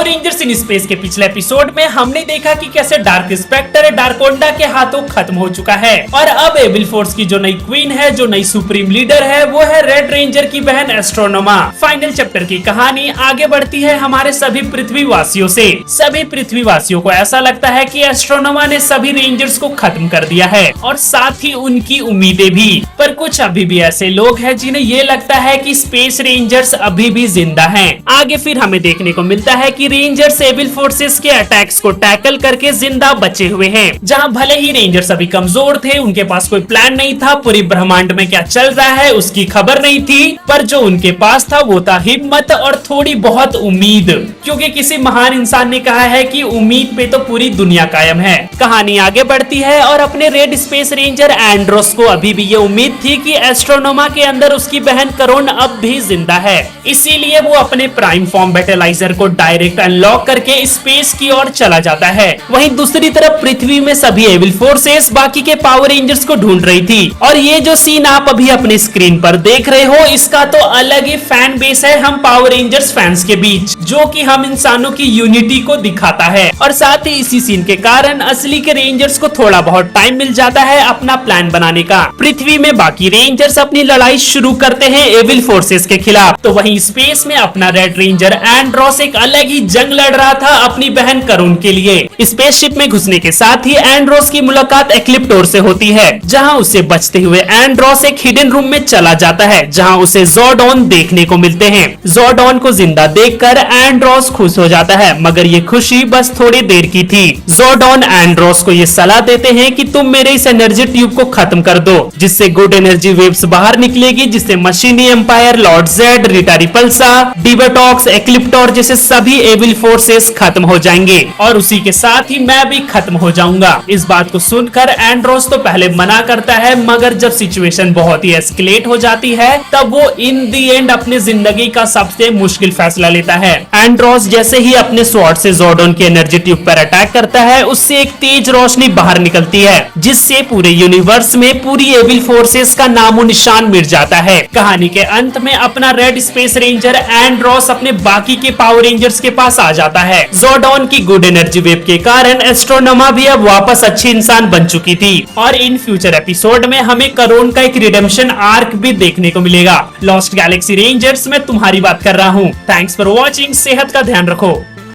Power rangers in space के पिछले episode में हमने देखा कि कैसे डार्क स्पेक्टर डार्कोंडा के हाथों खत्म हो चुका है और अब एविल फोर्स की जो नई क्वीन है, जो नई सुप्रीम लीडर है, वो है रेड रेंजर की बहन एस्ट्रोनोमा। फाइनल चैप्टर की कहानी आगे बढ़ती है हमारे सभी पृथ्वीवासियों से। सभी पृथ्वीवासियों को ऐसा लगता है कि एस्ट्रोनोमा ने सभी रेंजर्स को खत्म कर दिया है और साथ ही उनकी उम्मीदें भी। पर कुछ अभी भी ऐसे लोग हैं जिन्हें ये लगता है कि स्पेस रेंजर्स अभी भी जिंदा हैं। आगे फिर हमें देखने को मिलता है कि रेंजर्स एविल फोर्सेस के अटैक्स को टैकल करके जिंदा बचे हुए हैं। जहां भले ही रेंजर्स अभी कमजोर थे, उनके पास कोई प्लान नहीं था, पूरी ब्रह्मांड में क्या चल रहा है उसकी खबर नहीं थी, पर जो उनके पास था वो था हिम्मत और थोड़ी बहुत उम्मीद। क्योंकि किसी महान इंसान ने कहा है कि उम्मीद पे तो पूरी दुनिया कायम है। कहानी आगे बढ़ती है और अपने रेड स्पेस रेंजर एंड्रोस को अभी भी ये उम्मीद थी कि एस्ट्रोनोमा के अंदर उसकी बहन करोन अब भी जिंदा है, इसीलिए वो अपने प्राइम फॉर्म बैटलाइजर को डायरेक्ट अनलॉक करके स्पेस की ओर चला जाता है। वहीं दूसरी तरफ पृथ्वी में सभी एविल फोर्सेस बाकी के पावर रेंजर्स को ढूंढ रही थी। और ये जो सीन आप अभी अपने स्क्रीन पर देख रहे हो, इसका तो अलग ही फैन बेस है हम पावर रेंजर्स फैंस के बीच, जो कि हम इंसानों की यूनिटी को दिखाता है। और साथ ही इसी सीन के कारण असली के रेंजर्स को थोड़ा बहुत टाइम मिल जाता है अपना प्लान बनाने का। पृथ्वी में बाकी रेंजर्स अपनी लड़ाई शुरू करते हैं एविल फोर्सेस के खिलाफ, तो वहीं स्पेस में अपना रेड रेंजर एंड्रोस एक अलग ही जंग लड़ रहा था अपनी बहन करुण के लिए। स्पेसशिप में घुसने के साथ ही एंड्रोस की मुलाकात एक्लिप्टोर से होती है, जहां उसे बचते हुए एंड्रोस एक हिडन रूम में चला जाता है, जहां उसे ज़ोर्डॉन देखने को मिलते हैं। ज़ोर्डॉन को जिंदा देखकर एंड्रोस खुश हो जाता है, मगर ये खुशी बस थोड़ी देर की थी। ज़ोर्डॉन एंड्रोस को ये सलाह देते हैं कि तुम मेरे इस एनर्जी ट्यूब को खत्म कर दो, जिससे गुड एनर्जी वेव्स बाहर निकलेगी, जिससे मशीनी एम्पायर, लॉर्ड जेड, रीटा रिपल्सा, डिबेटॉक्स, एक्लिप्टोर जैसे सभी एविल फोर्सेस खत्म हो जाएंगे और उसी के साथ ही मैं भी खत्म हो जाऊंगा। इस बात को सुनकर एंड्रोस तो पहले मना करता है, मगर जब सिचुएशन बहुत ही एस्केलेट हो जाती है तब वो इन दी एंड अपने जिंदगी का सबसे मुश्किल फैसला लेता है। एंड्रोस जैसे ही अपने स्वॉर्ड से ज़ोर्डॉन की एनर्जी ट्यूब पर अटैक करता है, उससे एक तेज रोशनी बाहर निकलती है, जिससे पूरे यूनिवर्स में पूरी एविल फोर्सेस का नामो निशान मिट जाता है। कहानी के अंत में अपना रेड स्पेस रेंजर एंड्रोस अपने बाकी के पावर रेंजर्स के पास आ जाता है। ज़ोर्डॉन की गुड एनर्जी वेव के कारण एस्ट्रोनोमा भी अब वापस अच्छी इंसान बन चुकी थी और इन फ्यूचर एपिसोड में हमें करोन का एक रिडेम्पशन आर्क भी देखने को मिलेगा। लॉस्ट गैलेक्सी रेंजर्स में तुम्हारी बात कर रहा हूँ। Thanks for watching. सेहत का ध्यान रखो।